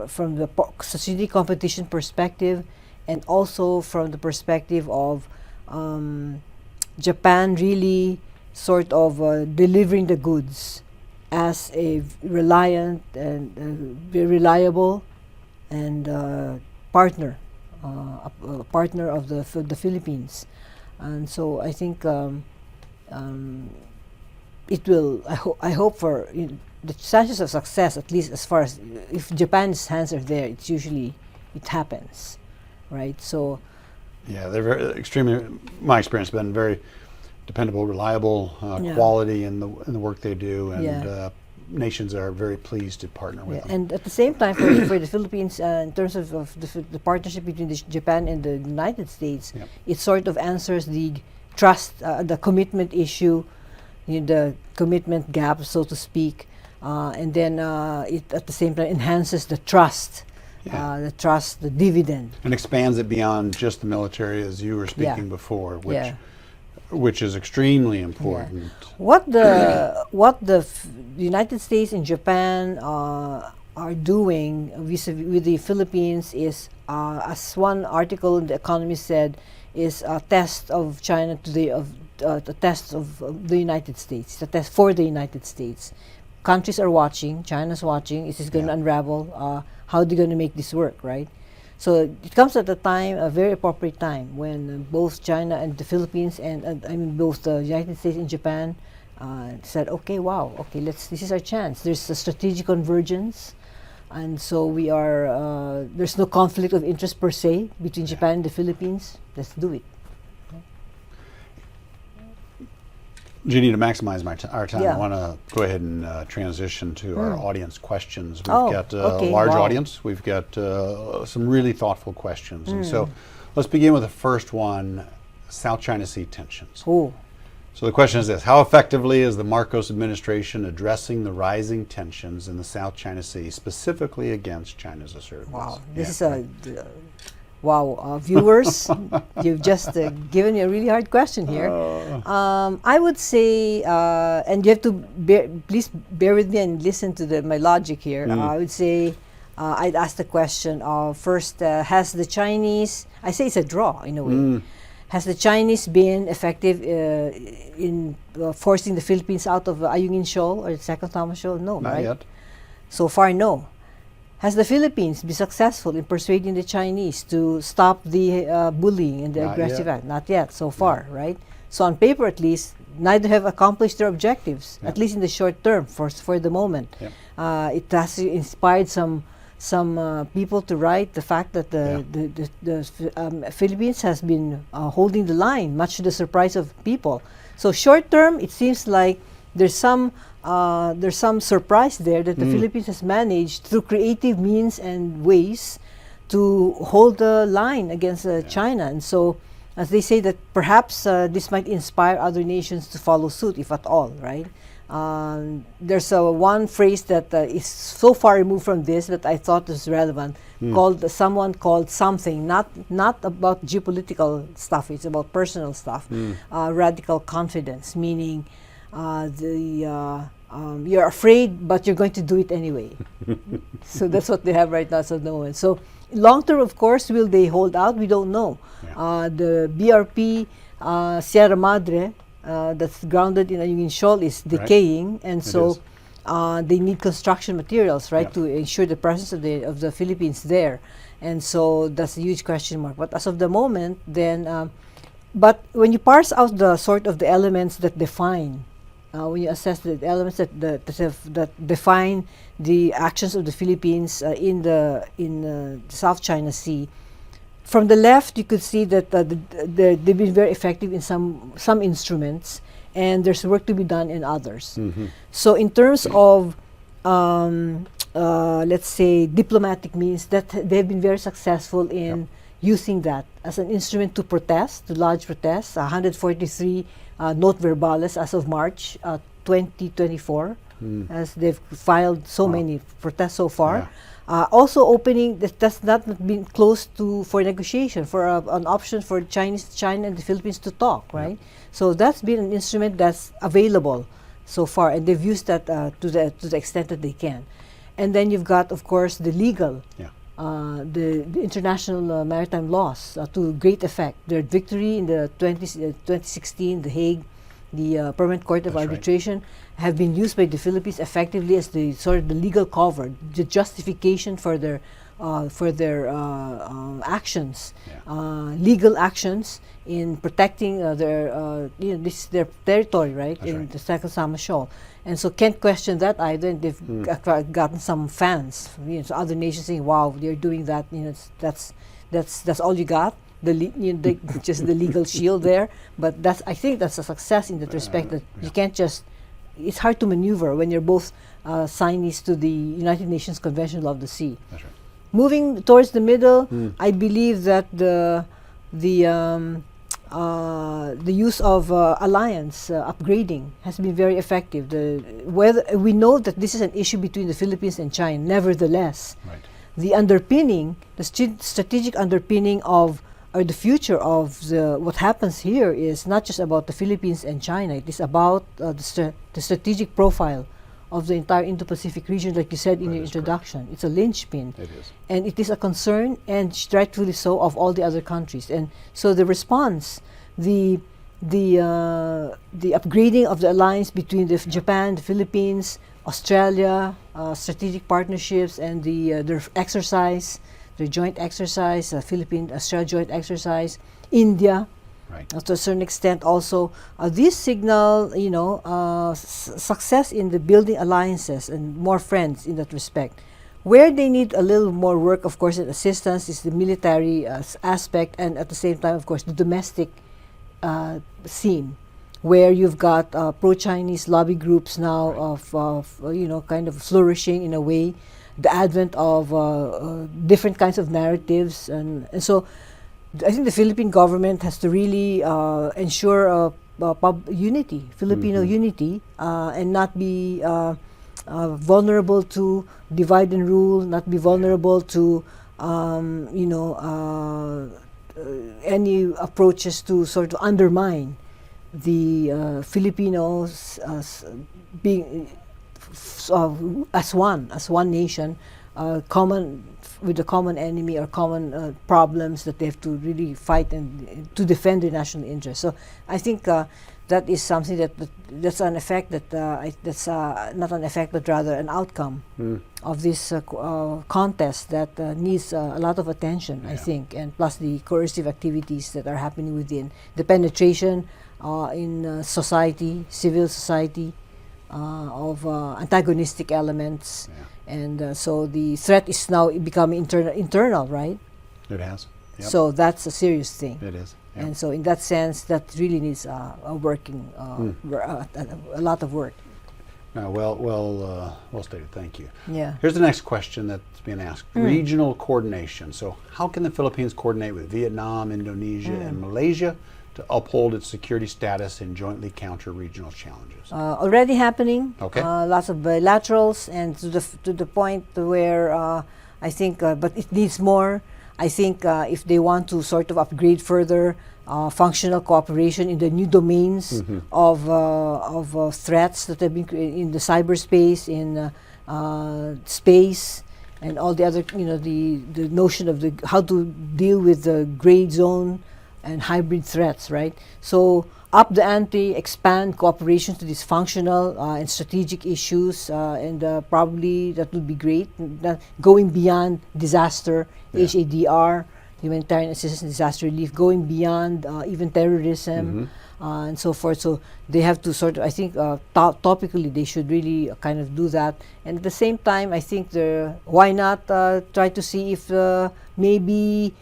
from the strategic competition perspective, and also from the perspective of Japan really sort of delivering the goods as a reliant and very reliable and partner, a partner of the Philippines. And so I think it will, I hope for the chances of success, at least as far as if Japan's hands are there, it's usually, it happens, right? So yeah, they're very extremely, my experience has been very dependable, reliable, quality in the work they do, and nations are very pleased to partner with them. And at the same time, for the Philippines, in terms of the partnership between Japan and the United States, it sort of answers the trust, the commitment issue, the commitment gap, so to speak, and then it at the same time enhances the trust the trust, the dividend. And expands it beyond just the military, as you were speaking before, which is extremely important. What the United States and Japan are doing with the Philippines is, as one article in The Economist said, is a test of China to the test of the United States, the test for the United States. Countries are watching, China's watching. Is this going to unravel? How are they going to make this work, right? So it comes at a very appropriate time, when both China and the Philippines and I mean both the United States and Japan said, okay, this is our chance. There's a strategic convergence, and so we are. There's no conflict of interest per se between Japan and the Philippines. Let's do it. Jeannie, to maximize our time, I want to go ahead and transition to our audience questions. We've got a large audience. We've got some really thoughtful questions. And so let's begin with the first one, South China Sea tensions. So the question is this: how effectively is the Marcos administration addressing the rising tensions in the South China Sea, specifically against China's assertiveness? Wow, this is a... viewers, you've just given me a really hard question here. I would say, and you have to please bear with me and listen to my logic here. I would say, I'd ask the question first, has the Chinese, I say it's a draw in a way, has the Chinese been effective in forcing the Philippines out of Ayungin Shoal or the Second Thomas Shoal? No, Not right? yet. So far, no. Has the Philippines been successful in persuading the Chinese to stop the bullying and the aggressive act? Not yet, so far, right? So on paper, at least, neither have accomplished their objectives, at least in the short term, for the moment. It has inspired some people to write the fact that the Philippines has been holding the line, much to the surprise of people. So short term, it seems like there's some surprise there that the Philippines has managed through creative means and ways to hold the line against China. And so, as they say, that perhaps this might inspire other nations to follow suit, if at all, right? There's one phrase that is so far removed from this that I thought was relevant, someone called something, not about geopolitical stuff, it's about personal stuff, radical confidence, meaning you're afraid, but you're going to do it anyway. So that's what they have right now. So no one. So long term, of course, will they hold out? We don't know. The BRP Sierra Madre that's grounded in Ayungin Shoal is decaying, and so they need construction materials, right, to ensure the presence of the Philippines there. And so that's a huge question mark. But as of the moment, then, but when you parse out the sort of the elements that define. When you assess the elements that define the actions of the Philippines in the South China Sea, from the left you could see that they've been very effective in some instruments, and there's work to be done in others. So in terms of let's say diplomatic means, that they've been very successful in using that as an instrument to protest, to lodge protests. 143 note verbales as of March 2024, as they've filed so many protests so far. Also opening, that's not been closed for negotiation, for an option for China and the Philippines to talk, right? So that's been an instrument that's available so far, and they've used that to the extent that they can. And then you've got, of course, the legal, the international maritime laws to great effect. Their victory in the 2016, The Hague, the Permanent Court of Arbitration, have been used by the Philippines effectively as the sort of the legal cover, the justification for their actions, legal actions in protecting their their territory, right, in the Second Sama Shoal. And so can't question that either. And they've gotten some fans, so other nations saying, "Wow, you're doing that. That's all you got." Just the legal shield there. But I think that's a success in that respect. That you can't just. It's hard to maneuver when you're both signees to the United Nations Convention of the Sea. That's right. Moving towards the middle, I believe that the use of alliance upgrading has been very effective. Whether we know that this is an issue between the Philippines and China, nevertheless, the underpinning, the strategic underpinning of or the future of what happens here is not just about the Philippines and China. It is about the strategic profile of the entire Indo-Pacific region, like you said in your introduction. Correct. It's a linchpin. It is. And it is a concern, and rightfully so, of all the other countries. And so the response, the upgrading of the alliance between Japan, the Philippines, Australia, strategic partnerships, and their exercise, the joint exercise, Philippine-Australia joint exercise, India, right. To a certain extent also. These signal, success in the building alliances and more friends in that respect. Where they need a little more work, of course, and assistance is the military aspect, and at the same time, of course, the domestic scene, where you've got pro-Chinese lobby groups now of kind of flourishing in a way, the advent of different kinds of narratives, and so I think the Philippine government has to really ensure unity, Filipino unity, and not be vulnerable to divide and rule, not be vulnerable to any approaches to sort of undermine the Filipinos being as one nation, common with a common enemy or common problems that they have to really fight and to defend their national interests. So I think that is something that's an effect that's not an effect but rather an outcome of this contest that needs a lot of attention, I think, and plus the coercive activities that are happening within the penetration in society, civil society, of antagonistic elements, and so the threat is now becoming internal, right? It has. Yep. So that's a serious thing. It is. Yep. And so in that sense, that really needs a lot of work. Well stated. Thank you. Yeah. Here's the next question that's being asked: regional coordination. So, how can the Philippines coordinate with Vietnam, Indonesia, and Malaysia to uphold its security status and jointly counter regional challenges? Already happening. Okay. Lots of bilaterals, and to the point where I think, but it needs more. I think if they want to sort of upgrade further functional cooperation in the new domains of threats that have been in the cyberspace, in space, and all the other, the notion of how to deal with the gray zone and hybrid threats, right? So up the ante, expand cooperation to these functional and strategic issues, and probably that would be great. Going beyond disaster, HADR, humanitarian assistance, disaster relief, going beyond even terrorism and so forth. So they have to sort of, I think, topically they should really kind of do that. And at the same time, I think why not try to see if maybe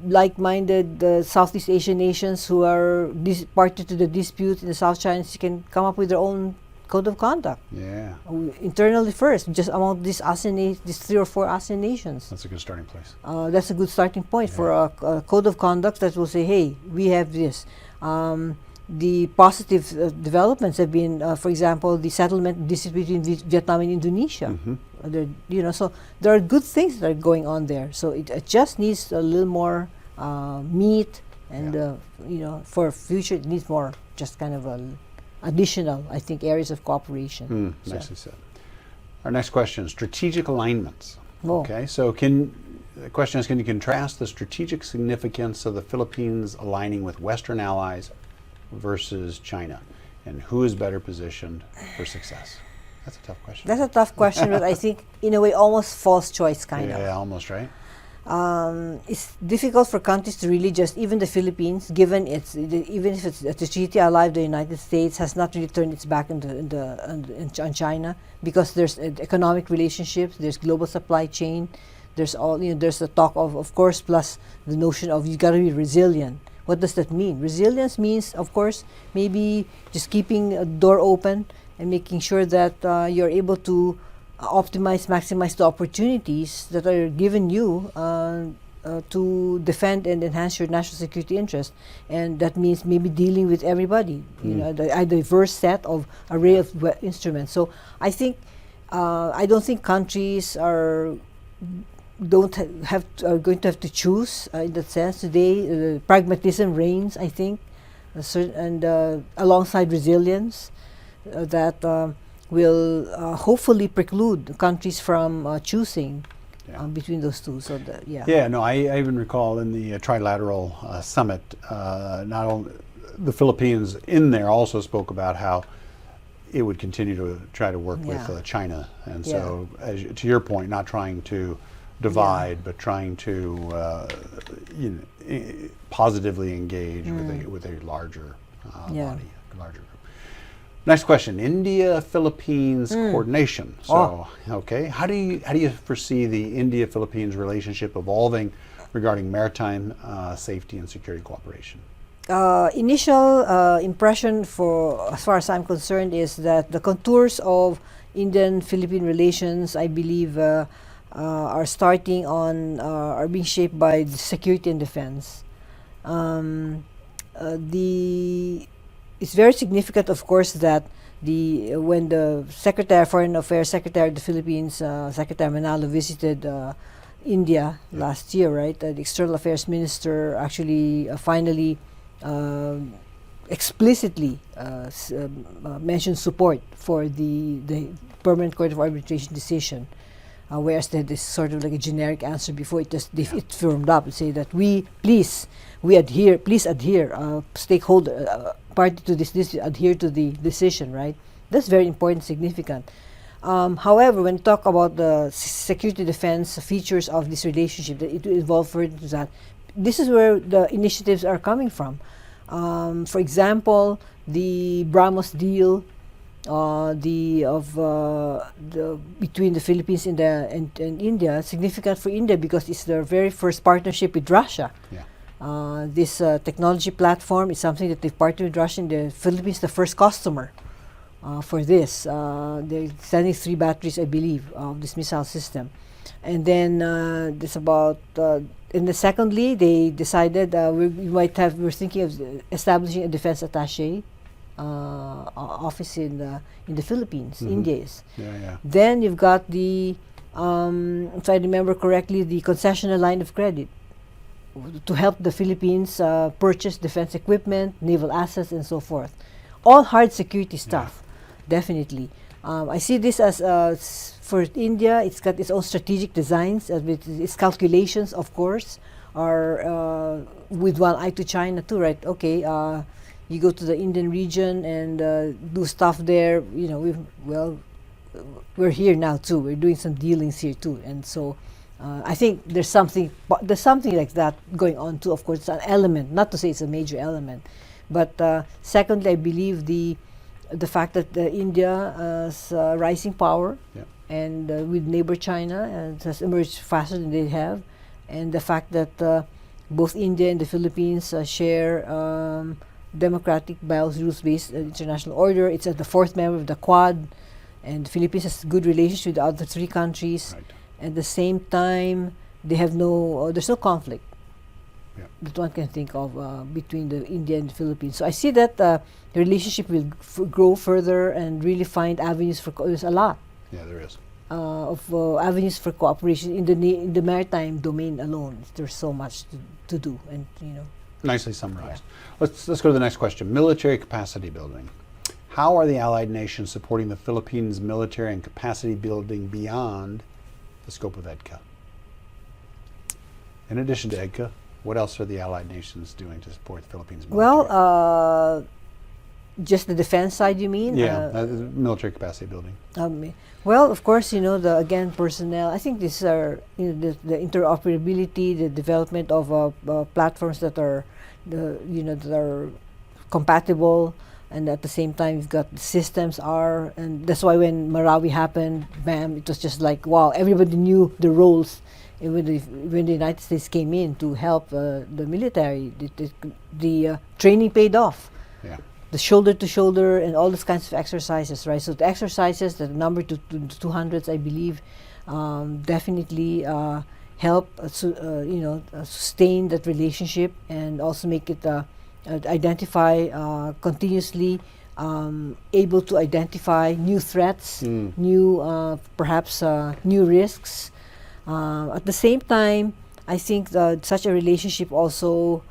like-minded Southeast Asian nations who are party to the dispute in the South China Sea can come up with their own code of conduct. Yeah. Internally first, just among these 3 or 4 ASEAN nations. That's a good starting place. That's a good starting point for a code of conduct that will say, hey, we have this. The positive developments have been, for example, the settlement dispute between Vietnam and Indonesia. So there are good things that are going on there. So it just needs a little more meat, and for future it needs more, just kind of additional, I think, areas of cooperation. Nicely said. Our next question: strategic alignments. Oh. Okay, so the question is, can you contrast the strategic significance of the Philippines aligning with Western allies versus China, and who is better positioned for success? That's a tough question. That's a tough question, but I think, in a way, almost false choice, kind of. Yeah, almost, right? It's difficult for countries to really just, even the Philippines, given even if it's a treaty ally of the United States, has not really turned its back on China, because there's economic relationships, there's global supply chain, there's there's the talk of course, plus the notion of you got to be resilient. What does that mean? Resilience means, of course, maybe just keeping a door open and making sure that you're able to maximize the opportunities that are given you to defend and enhance your national security interest. And that means maybe dealing with everybody, a diverse set of array of instruments. So I think I don't think countries are are going to have to choose in that sense. Today, pragmatism reigns, I think, and alongside resilience that will hopefully preclude countries from choosing between those two. So Yeah, no, I even recall in the Trilateral summit, not only the Philippines in there also spoke about how it would continue to try to work with China, and so to your point, not trying to divide, but trying to positively engage with a larger body, a larger group. Next question: India-Philippines coordination. So, okay, how do you foresee the India-Philippines relationship evolving regarding maritime safety and security cooperation? Initial impression, for as far as I'm concerned, is that the contours of Indian-Philippine relations, I believe, are starting on are being shaped by the security and defense. It's very significant, of course, that when the Foreign Affairs Secretary of the Philippines, Secretary Manalo, visited India last year, right? The External Affairs Minister actually finally explicitly mentioned support for the Permanent Court of Arbitration decision. Whereas they had this sort of like a generic answer before, it firmed up and say that please adhere, stakeholder, party to this adhere to the decision, right? That's very important, significant. However, when talk about the security defense features of this relationship, that it will evolve further into that, this is where the initiatives are coming from. For example, the BrahMos deal, between the Philippines and India, significant for India because it's their very first partnership with Russia. This technology platform is something that they've partnered with Russia, and the Philippines the first customer for this. They're sending 3 batteries, I believe, of this missile system. And then secondly, they decided we're thinking of establishing a defense attaché office in the Philippines. India is. Then you've got the, if I remember correctly, the concessional line of credit to help the Philippines purchase defense equipment, naval assets, and so forth. All hard security stuff, definitely. I see this as for India, it's got its own strategic designs, with its calculations, of course, are with one eye to China too, right? Okay, you go to the Indian region and do stuff there. You know, we're here now too. We're doing some dealings here too, and so I think there's something like that going on too. Of course, it's an element. Not to say it's a major element, but secondly, I believe the fact that India is rising power, and with neighbor China has emerged faster than they have, and the fact that both India and the Philippines share democratic, rules-based international order. It's the 4th member of the Quad, and the Philippines has good relations with the other 3 countries. Right. At the same time, they have there's no conflict that one can think of between the India and the Philippines. So I see that the relationship will grow further and really find avenues for there's a lot. Yeah, there is. Of avenues for cooperation in the maritime domain alone. There's so much to do, and Nicely summarized. Let's go to the next question. Military capacity building. How are the Allied nations supporting the Philippines' military and capacity building beyond the scope of EDCA? In addition to EDCA, what else are the Allied nations doing to support the Philippines' military? Well, just the defense side, you mean? Yeah, military capacity building. Well, of course, again, personnel. I think these are the interoperability, the development of platforms that are that are compatible, and at the same time you've got the systems and that's why when Marawi happened, bam, it was just like wow, everybody knew the roles. And when the United States came in to help the military, the training paid off. Yeah. The shoulder to shoulder and all these kinds of exercises, right? So the exercises, the number to 200s, I believe, definitely help sustain that relationship and also make it identify continuously able to identify new threats, new perhaps new risks. At the same time, I think that such a relationship also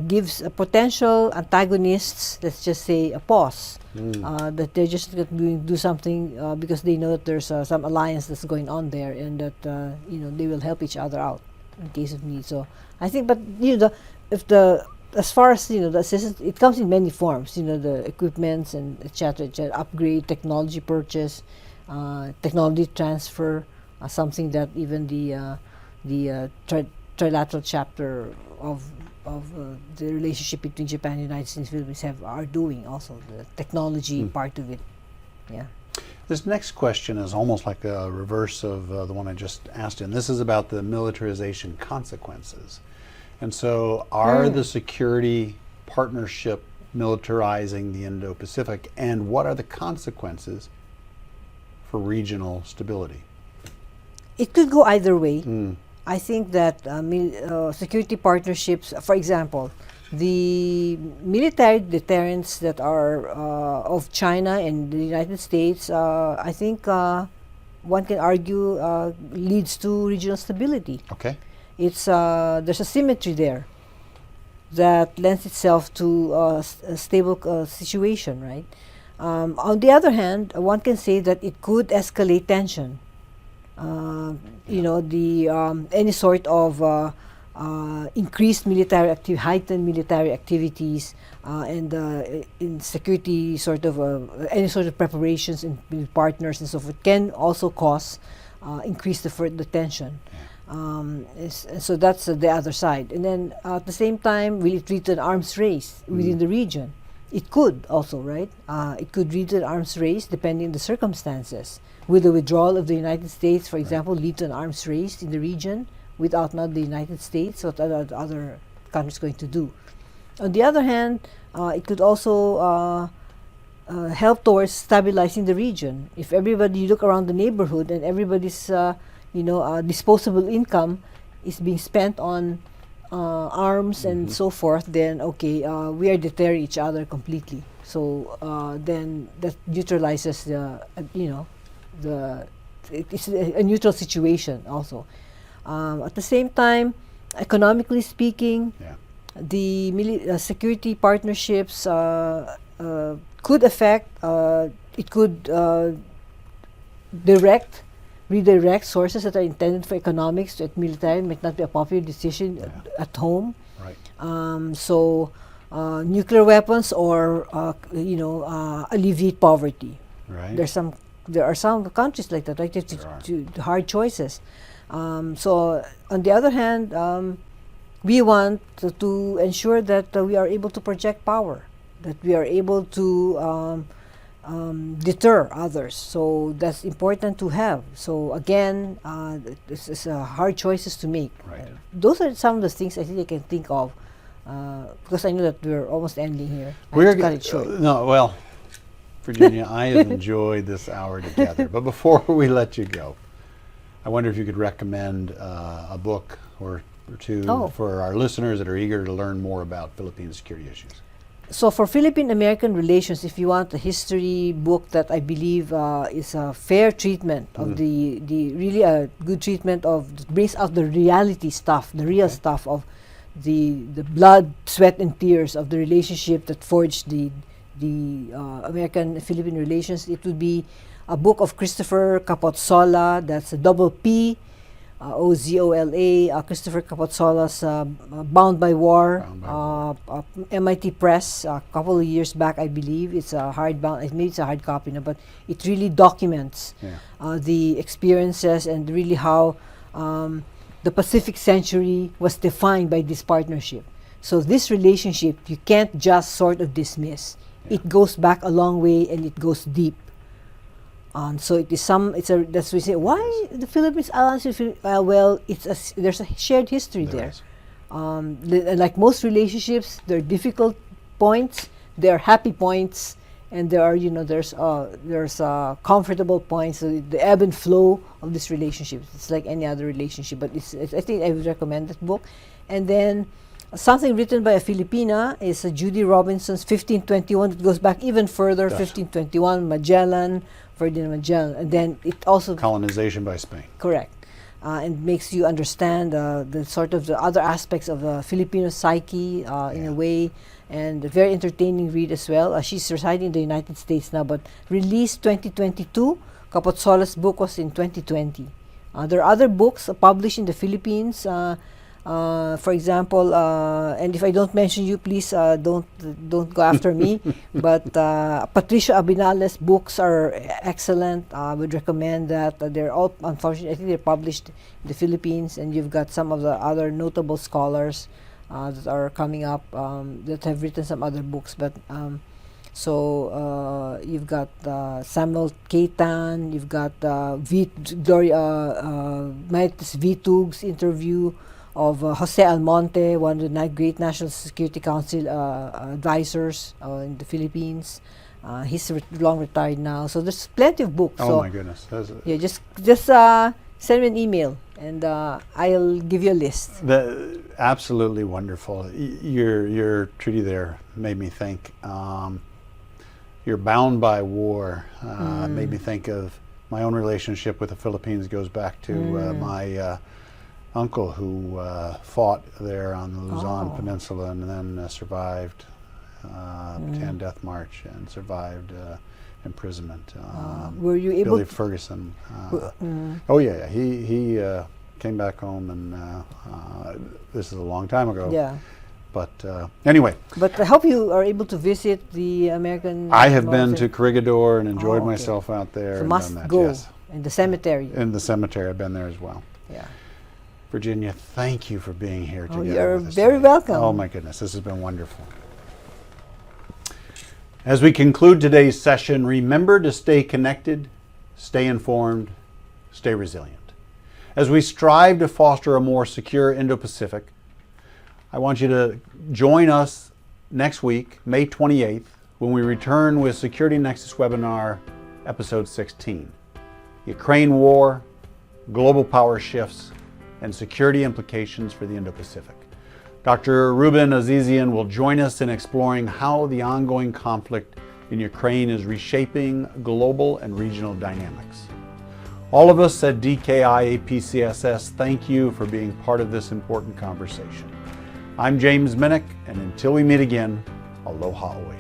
gives potential antagonists, let's just say, a pause. That they're just going to do something because they know that there's some alliance that's going on there, and that they will help each other out in case of need. So I think, but as far as the assistance, it comes in many forms. The equipments and etc. Upgrade, technology purchase, technology transfer, something that even the Trilateral chapter of the relationship between Japan and the United States and Philippines are doing also the technology part of it. Yeah. This next question is almost like a reverse of the one I just asked you, and this is about the militarization consequences. And so, are the security partnership militarizing the Indo-Pacific, and what are the consequences for regional stability? It could go either way. I think that security partnerships, for example, the military deterrents that are of China and the United States, I think one can argue leads to regional stability. Okay. There's a symmetry there that lends itself to a stable situation, right? On the other hand, one can say that it could escalate tension. Any sort of increased heightened military activities, and in security any sort of preparations with partners and so forth can also cause increase the tension. So that's the other side. And then at the same time, will it lead to an arms race within the region? It could also, right? It could lead to an arms race depending on the circumstances. Will the withdrawal of the United States, for example, lead to an arms race in the region without not the United States? What are the other countries going to do? On the other hand, it could also help towards stabilizing the region. If you look around the neighborhood and everybody's disposable income is being spent on arms and so forth, then we are deterring each other completely. So then that neutralizes it's a neutral situation also. At the same time, economically speaking, the security partnerships could affect, it could redirect sources that are intended for economics to military. It might not be a popular decision at home. Right. Nuclear weapons or alleviate poverty. Right. There are some countries like that, right? To hard choices. So on the other hand, we want to ensure that we are able to project power, that we are able to deter others. So that's important to have. So again, this is hard choices to make. Right. Those are some of the things I think I can think of, because I know that we're almost ending here. We're cut it short. No, well, Virginia, I have enjoyed this hour together. But before we let you go, I wonder if you could recommend a book or two for our listeners that are eager to learn more about Philippine security issues. So for Philippine-American relations, if you want a history book that I believe is a fair treatment of the really a good treatment of, brings out the reality stuff, the real stuff of the blood, sweat, and tears of the relationship that forged the American-Philippine relations, it would be a book of Christopher Capozzola. That's a double P, Ozola, Christopher Capozzola's Bound by War, MIT Press, a couple of years back, I believe. It's a hardbound, maybe it's a hard copy now, but it really documents the experiences and really how the Pacific century was defined by this partnership. So this relationship, you can't just sort of dismiss. It goes back a long way and it goes deep. So that's we say, why the Philippines alliance? Well, there's a shared history there. Like most relationships, there are difficult points, there are happy points, and there are there's comfortable points. So the ebb and flow of this relationship. It's like any other relationship, but I think I would recommend this book. And then Something written by a Filipina is Judy Robinson's 1521. It goes back even further, Yes. 1521, Magellan, Ferdinand Magellan. And then it also, Colonization by Spain. correct, and makes you understand the sort of the other aspects of the Filipino psyche in a way, and a very entertaining read as well. She's residing in the United States now, but released 2022. Capozzola's book was in 2020. There are other books published in the Philippines. For example, and if I don't mention you, please don't go after me. But Patricia Abinales' books are excellent. I would recommend that. They're all, unfortunately, I think they're published in the Philippines, and you've got some of the other notable scholars that are coming up that have written some other books. But so you've got Samuel Keitan, you've got Maitis Vitug's interview of Jose Almonte, one of the great National Security Council advisors in the Philippines. He's long retired now, so there's plenty of books. Oh so my goodness! yeah, just send me an email, and I'll give you a list. Absolutely wonderful. Your treaty there made me think. You're bound by war. Made me think of my own relationship with the Philippines. Goes back to my uncle who fought there on the Luzon Peninsula and then survived Bataan Death March and survived imprisonment. Were you able Billy Ferguson. Oh yeah, he came back home, and this is a long time ago. Yeah. But anyway. But I hope you are able to visit the American. I have been to Corregidor and enjoyed okay. myself out there. So and must done that, go yes. in the cemetery. In the cemetery, I've been there as well. Yeah. Virginia, thank you for being here together. You're with us very today. welcome. Oh my goodness, this has been wonderful. As we conclude today's session, remember to stay connected, stay informed, stay resilient. As we strive to foster a more secure Indo-Pacific, I want you to join us next week, May 28th, when we return with Security Nexus webinar, episode 16. Ukraine war, global power shifts, and security implications for the Indo-Pacific. Dr. Ruben Azizian will join us in exploring how the ongoing conflict in Ukraine is reshaping global and regional dynamics. All of us at DKI APCSS thank you for being part of this important conversation. I'm James Minnick, and until we meet again, aloha oe.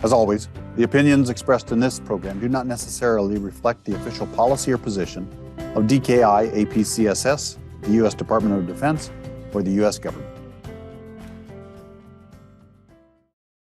As always, the opinions expressed in this program do not necessarily reflect the official policy or position of DKI APCSS, the U.S. Department of Defense, or the U.S. government.